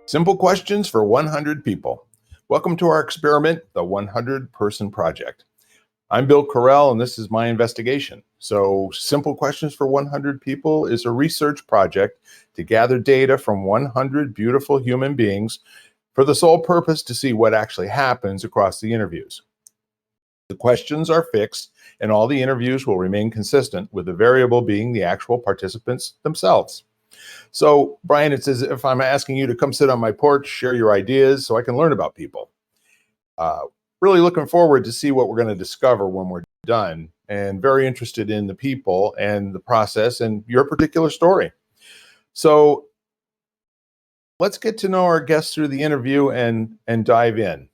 Simple questions for 100 people. Welcome to our experiment, the 100 Person Project. I'm Bill Carell, and this is my investigation. So, Simple Questions for 100 People is a research project to gather data from 100 beautiful human beings for the sole purpose to see what actually happens across the interviews. The questions are fixed, and all the interviews will remain consistent, with the variable being the actual participants themselves. So, Brian, it's as if I'm asking you to come sit on my porch, share your ideas so I can learn about people. Uh, really looking forward to see what we're going to discover when we're done, and very interested in the people and the process and your particular story. So let's get to know our guests through the interview and dive in.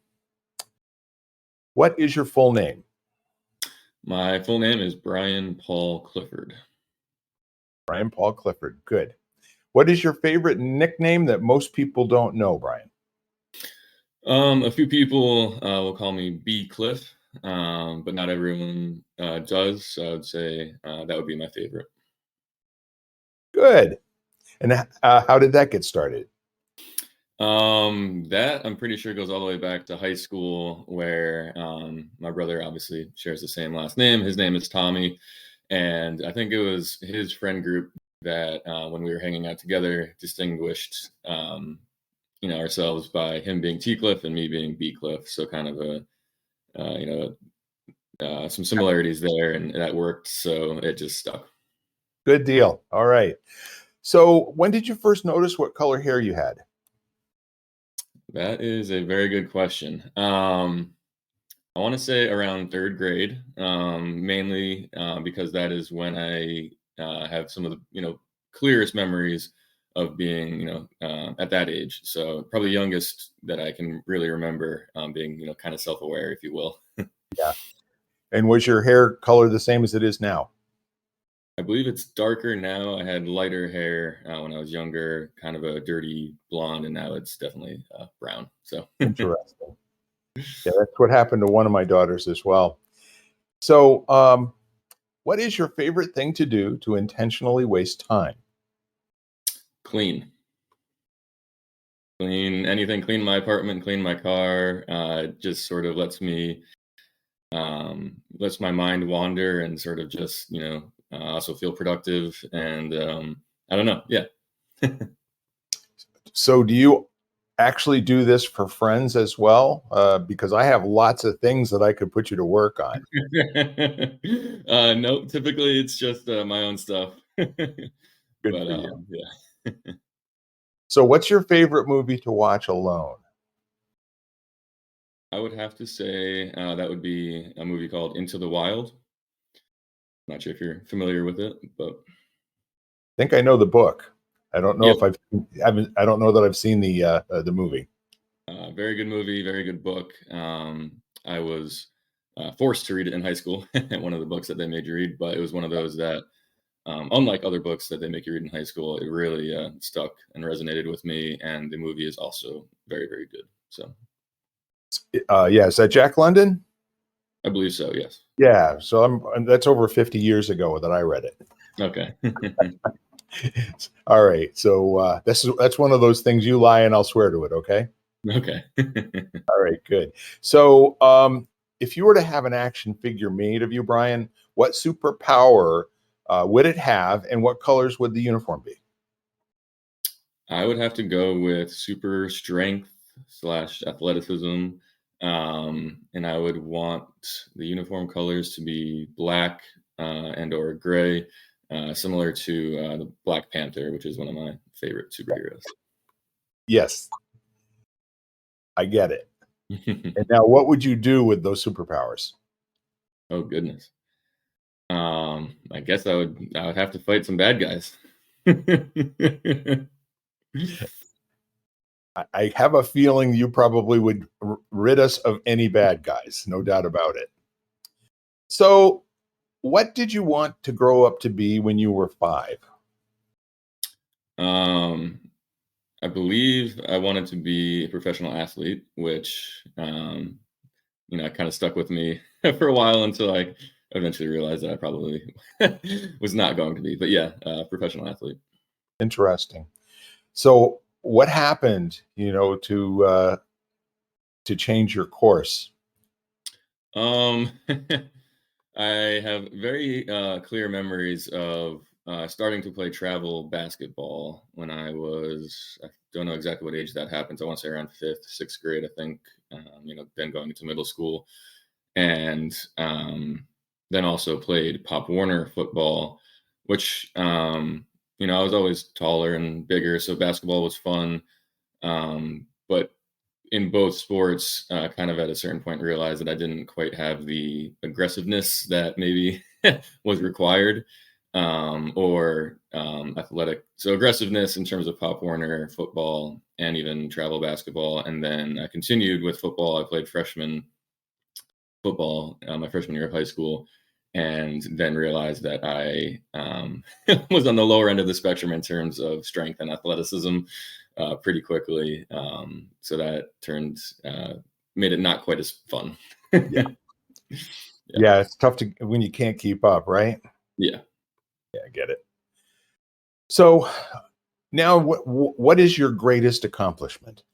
What is your full name? My full name is Brian Paul Clifford. Brian Paul Clifford. Good. What is your favorite nickname that most people don't know, Brian? A few people will call me B Cliff, but not everyone does. So I would say that would be my favorite. Good. And how did that get started? That I'm pretty sure goes all the way back to high school, where my brother obviously shares the same last name. His name is Tommy, and I think it was his friend group that when we were hanging out together distinguished ourselves by him being T Cliff and me being B Cliff. So kind of some similarities there, and that worked. So it just stuck. Good deal. All right. So when did you first notice what color hair you had? That is a very good question. I want to say around third grade, mainly because that is when I have some of the clearest memories of being at that age. So probably youngest that I can really remember being kind of self-aware, if you will. Yeah. And was your hair color the same as it is now? I believe it's darker now. I had lighter hair when I was younger, kind of a dirty blonde, and now it's definitely brown. So Interesting. Yeah, that's what happened to one of my daughters as well. So, what is your favorite thing to do to intentionally waste time? clean anything, clean my apartment, clean my car. Just sort of lets my mind wander and sort of just also feel productive, and I don't know. Yeah. So, do you actually do this for friends as well? Because I have lots of things that I could put you to work on. No, typically it's just my own stuff. Good But for you. yeah. So, what's your favorite movie to watch alone? I would have to say that would be a movie called Into the Wild. Not sure if you're familiar with it, but I think I know the book. I don't know yeah, if I don't know that I've seen the movie. very good movie, very good book. I was forced to read it in high school, one of the books that they made you read, but it was one of those that, unlike other books that they make you read in high school, it really stuck and resonated with me. And the movie is also very, very good. So, Yeah, is that Jack London? I believe so. Yes. Yeah, so that's over 50 years ago that I read it. Okay. All right, so that's one of those things you lie and I'll swear to it. Okay. Okay. All right, good. So, if you were to have an action figure made of you, Brian, what superpower would it have, and what colors would the uniform be? I would have to go with super strength / athleticism. And I would want the uniform colors to be black and/or gray, similar to the Black Panther, which is one of my favorite superheroes. Yes, I get it. And now, what would you do with those superpowers? Oh goodness. I guess I would have to fight some bad guys. I have a feeling you probably would rid us of any bad guys, no doubt about it. So, what did you want to grow up to be when you were 5? Um, I believe I wanted to be a professional athlete, which kind of stuck with me for a while until I eventually realized that I probably was not going to be. But yeah, professional athlete. Interesting. So, what happened, to change your course? Um, I have very clear memories of starting to play travel basketball when I don't know exactly what age that happens. I want to say around fifth, sixth grade, I think. Then going into middle school, and then also played Pop Warner football, which I was always taller and bigger, so basketball was fun. But in both sports, kind of at a certain point realized that I didn't quite have the aggressiveness that maybe was required, or athletic. So aggressiveness in terms of Pop Warner football and even travel basketball, and then I continued with football. I played freshman football my freshman year of high school, and then realized that I was on the lower end of the spectrum in terms of strength and athleticism pretty quickly. So that made it not quite as fun. Yeah. Yeah. Yeah, it's tough to when you can't keep up, right? Yeah. Yeah, I get it. So now, what is your greatest accomplishment?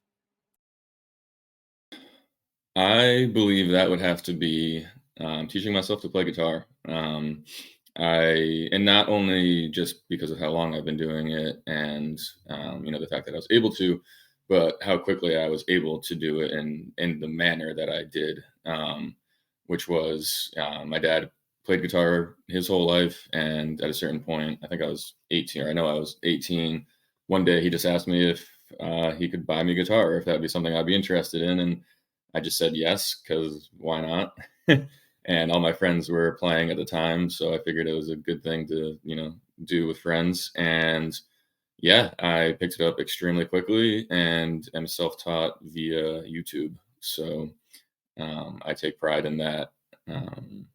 I believe that would have to be teaching myself to play guitar. And not only just because of how long I've been doing it, and the fact that I was able to, but how quickly I was able to do it in the manner that I did, which was my dad played guitar his whole life, and at a certain point, I think I was 18, or I know I was 18. One day, he just asked me if he could buy me a guitar, if that would be something I'd be interested in, and I just said yes, because why not? And all my friends were playing at the time, so I figured it was a good thing to, do with friends. And yeah, I picked it up extremely quickly and am self-taught via YouTube. So I take pride in that. Um,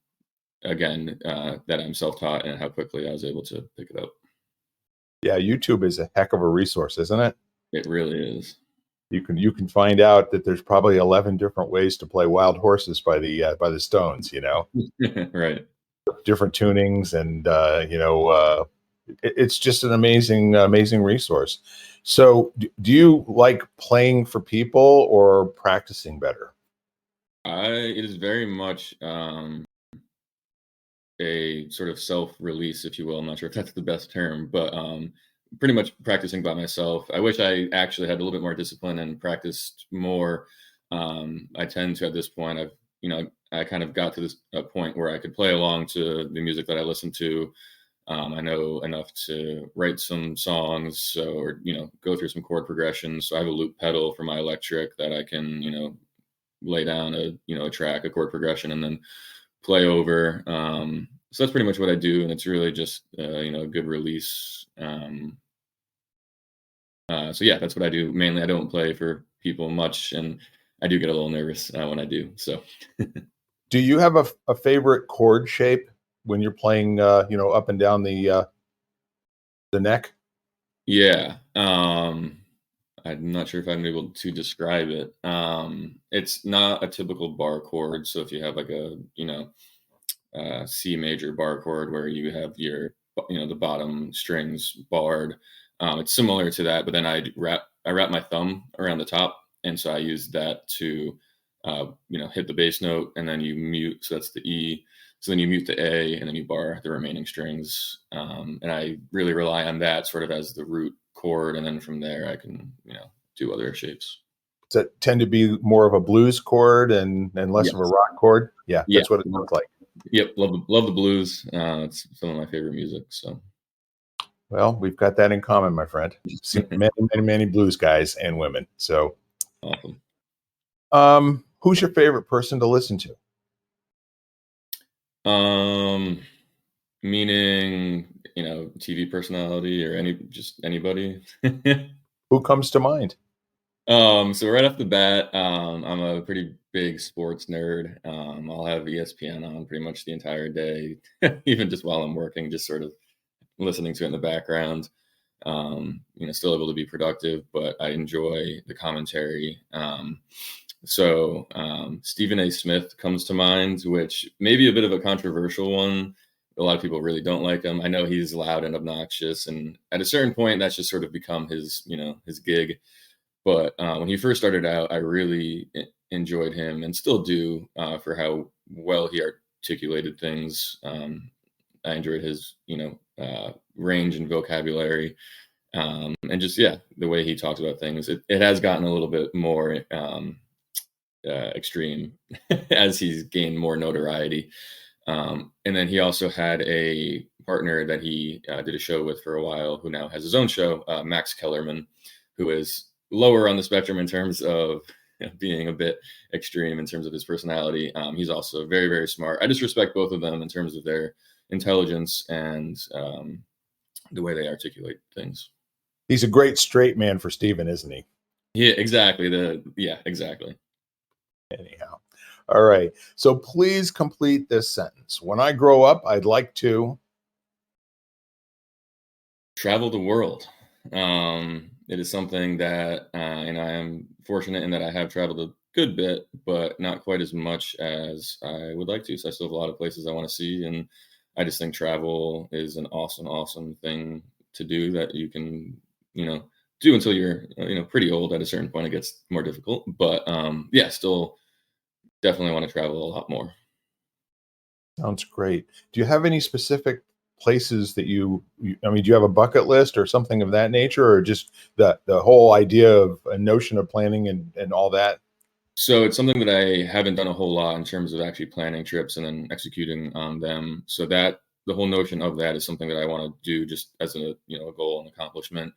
Again, that I'm self-taught and how quickly I was able to pick it up. Yeah, YouTube is a heck of a resource, isn't it? It really is. You can find out that there's probably 11 different ways to play Wild Horses by the Stones. Right. Different tunings, and it's just an amazing resource. So, do you like playing for people or practicing better? It is very much a sort of self-release, if you will. I'm not sure if that's the best term, but pretty much practicing by myself. I wish I actually had a little bit more discipline and practiced more. I tend to, at this point, I kind of got to this point where I could play along to the music that I listen to. I know enough to write some songs, or go through some chord progressions. So I have a loop pedal for my electric that I can, lay down a track, a chord progression, and then play over. So that's pretty much what I do, and it's really just a good release. So yeah, that's what I do mainly. I don't play for people much, and I do get a little nervous when I do. So Do you have a favorite chord shape when you're playing, up and down the neck? yeah, I'm not sure if I'm able to describe it. It's not a typical bar chord. So if you have like a C major bar chord where you have the bottom strings barred. It's similar to that, but then I wrap my thumb around the top, and so I use that to hit the bass note, and then you mute. So that's the E. So then you mute the A, and then you bar the remaining strings. And I really rely on that sort of as the root chord, and then from there I can do other shapes. Does it tend to be more of a blues chord and less of a Yes. rock chord? Yeah, Yeah. that's what it looks like. Yep. Love the blues. It's some of my favorite music. So. Well, we've got that in common, my friend. Seen many blues guys and women. So, Awesome. who's your favorite person to listen to? Um, Meaning, TV personality or just anybody. Who comes to mind? So right off the bat, I'm a pretty big sports nerd. I'll have ESPN on pretty much the entire day, even just while I'm working, just sort of listening to it in the background. Still able to be productive, but I enjoy the commentary. So Stephen A. Smith comes to mind, which may be a bit of a controversial one a lot of people really don't like him. I know he's loud and obnoxious, and at a certain point, that's just sort of become his, his gig. But when he first started out, I really enjoyed him and still do for how well he articulated things. I enjoyed his, range and vocabulary, and just yeah, the way he talks about things. It has gotten a little bit more extreme as he's gained more notoriety. And then he also had a partner that he did a show with for a while, who now has his own show, Max Kellerman, who is lower on the spectrum in terms of being a bit extreme in terms of his personality. He's also very, very smart. I just respect both of them in terms of their intelligence and the way they articulate things. He's a great straight man for Steven, isn't he? Yeah, exactly. Yeah, exactly. Anyhow. All right. So please complete this sentence. When I grow up, I'd like to. Travel the world. It is something that, and I am fortunate in that I have traveled a good bit, but not quite as much as I would like to. So I still have a lot of places I want to see, and I just think travel is an awesome, awesome thing to do that you can, do until you're, pretty old. At a certain point, it gets more difficult, but yeah, still definitely want to travel a lot more. Sounds great. Do you have any specific places that I mean, do you have a bucket list or something of that nature, or just the whole idea of a notion of planning and all that? So it's something that I haven't done a whole lot in terms of actually planning trips and then executing on them. So that the whole notion of that is something that I want to do just as a a goal and accomplishment.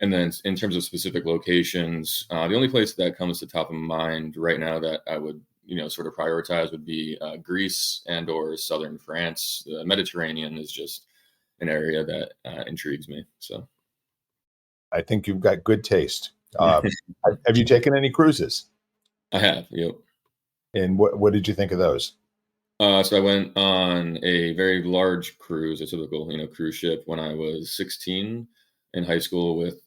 And then in terms of specific locations, the only place that comes to top of mind right now that I would sort of prioritize would be Greece and or southern France. The Mediterranean is just an area that intrigues me. So I think you've got good taste. Uh, have you taken any cruises? I have, yep. And what did you think of those? So I went on a very large cruise, a typical, cruise ship when I was 16 in high school with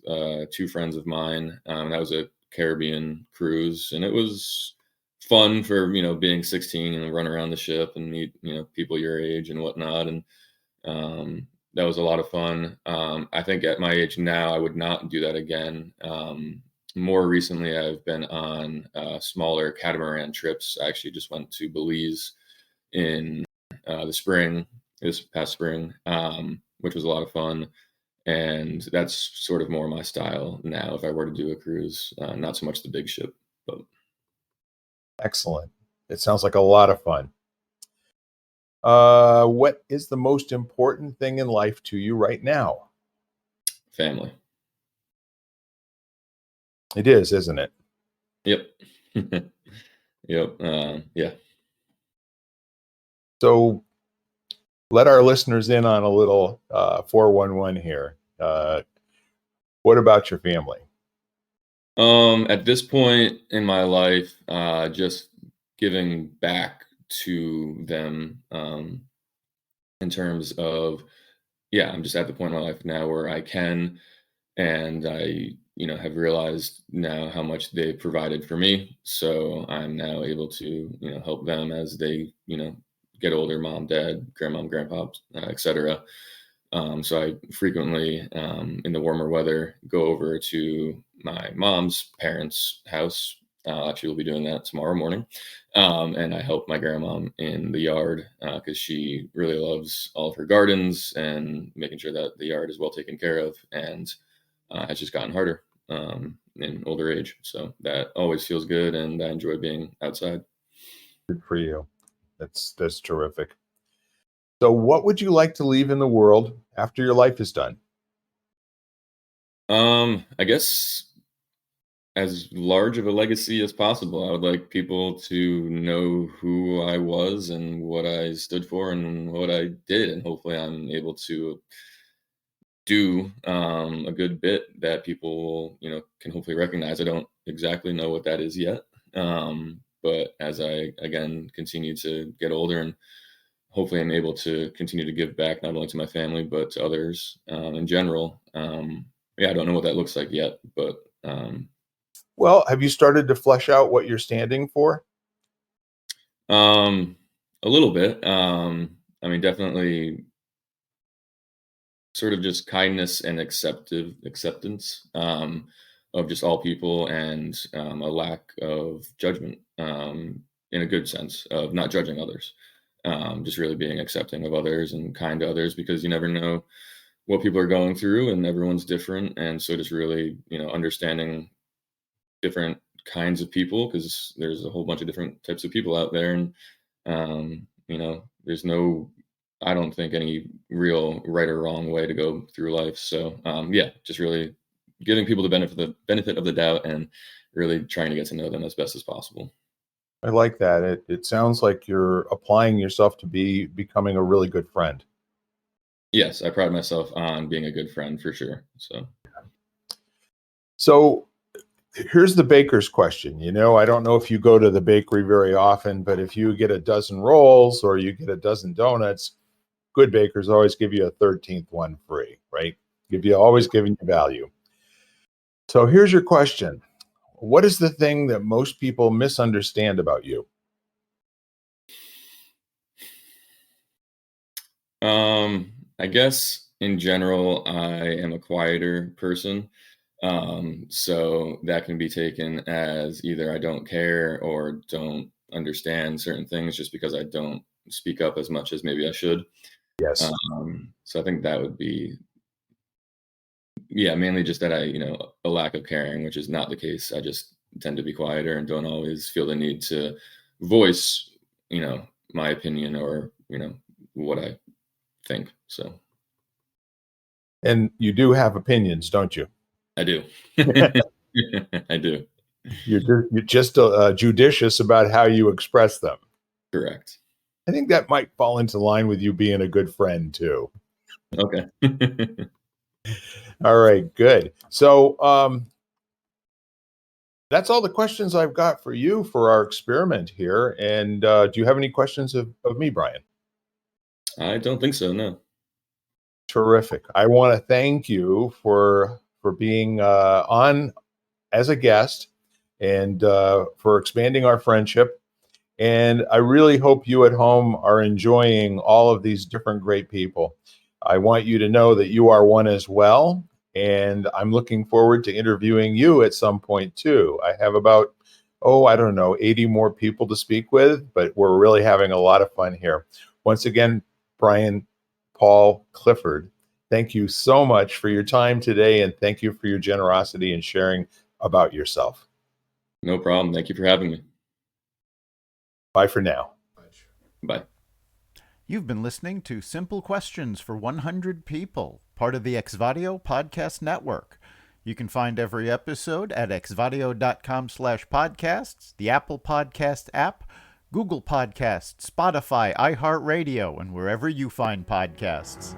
two friends of mine. That was a Caribbean cruise, and it was fun for being 16 and run around the ship and meet people your age and whatnot. And that was a lot of fun. I think at my age now, I would not do that again. More recently, I've been on smaller catamaran trips. I actually just went to Belize in the spring, this past spring, which was a lot of fun. And that's sort of more my style now. If I were to do a cruise, not so much the big ship, but Excellent. It sounds like a lot of fun. What is the most important thing in life to you right now? family. It is, isn't it? Yep. Yep. Yeah. So let our listeners in on a little 411 here. What about your family? At this point in my life, just giving back to them, in terms of, yeah, I'm just at the point in my life now where I can, and I, have realized now how much they provided for me. So I'm now able to, help them as they, get older, mom, dad, grandmom, grandpa, etc. So I frequently, in the warmer weather, go over to my mom's parents' house. Actually, we'll be doing that tomorrow morning. And I help my grandmom in the yard because she really loves all of her gardens and making sure that the yard is well taken care of. And has just gotten harder in older age. So that always feels good. And I enjoy being outside. Good for you. That's terrific. So, what would you like to leave in the world after your life is done? I guess as large of a legacy as possible. I would like people to know who I was and what I stood for and what I did, and hopefully, I'm able to do a good bit that people, can hopefully recognize. I don't exactly know what that is yet, but as I again continue to get older and hopefully I'm able to continue to give back not only to my family but to others in general. Yeah, I don't know what that looks like yet, but Well, have you started to flesh out what you're standing for? Um, a little bit. I mean, definitely. sort of just kindness and acceptance of just all people, and a lack of judgment, in a good sense of not judging others. Just really being accepting of others and kind to others, because you never know what people are going through, and everyone's different. And so just really, understanding different kinds of people, because there's a whole bunch of different types of people out there. And there's no, I don't think, any real right or wrong way to go through life. So yeah, just really giving people the benefit of the doubt, and really trying to get to know them as best as possible. I like that. It sounds like you're applying yourself to becoming a really good friend. Yes, I pride myself on being a good friend for sure. So here's the baker's question. I don't know if you go to the bakery very often, but if you get a dozen rolls or you get a dozen donuts, good bakers always give you a 13th one free, right? Always giving you value. So here's your question. What is the thing that most people misunderstand about you? I guess in general, I am a quieter person. So that can be taken as either I don't care or don't understand certain things, just because I don't speak up as much as maybe I should. Yes. So I think that would be, yeah, mainly just that a lack of caring, which is not the case. I just tend to be quieter and don't always feel the need to voice, my opinion, or, what I think. So. And you do have opinions, don't you? I do. I do. You're just judicious about how you express them. Correct. I think that might fall into line with you being a good friend too. Okay. All right, good. So that's all the questions I've got for you for our experiment here. And do you have any questions of me, Brian? I don't think so, no. Terrific. I want to thank you for being on as a guest, and for expanding our friendship. And I really hope you at home are enjoying all of these different great people. I want you to know that you are one as well. And I'm looking forward to interviewing you at some point too. I have about, I don't know, 80 more people to speak with, but we're really having a lot of fun here. Once again, Brian Paul Clifford, thank you so much for your time today. And thank you for your generosity and sharing about yourself. No problem. Thank you for having me. Bye for now. Bye. You've been listening to Simple Questions for 100 People, part of the Exvadio Podcast Network. You can find every episode at exvadio.com/podcasts, the Apple Podcast app, Google Podcasts, Spotify, iHeartRadio, and wherever you find podcasts.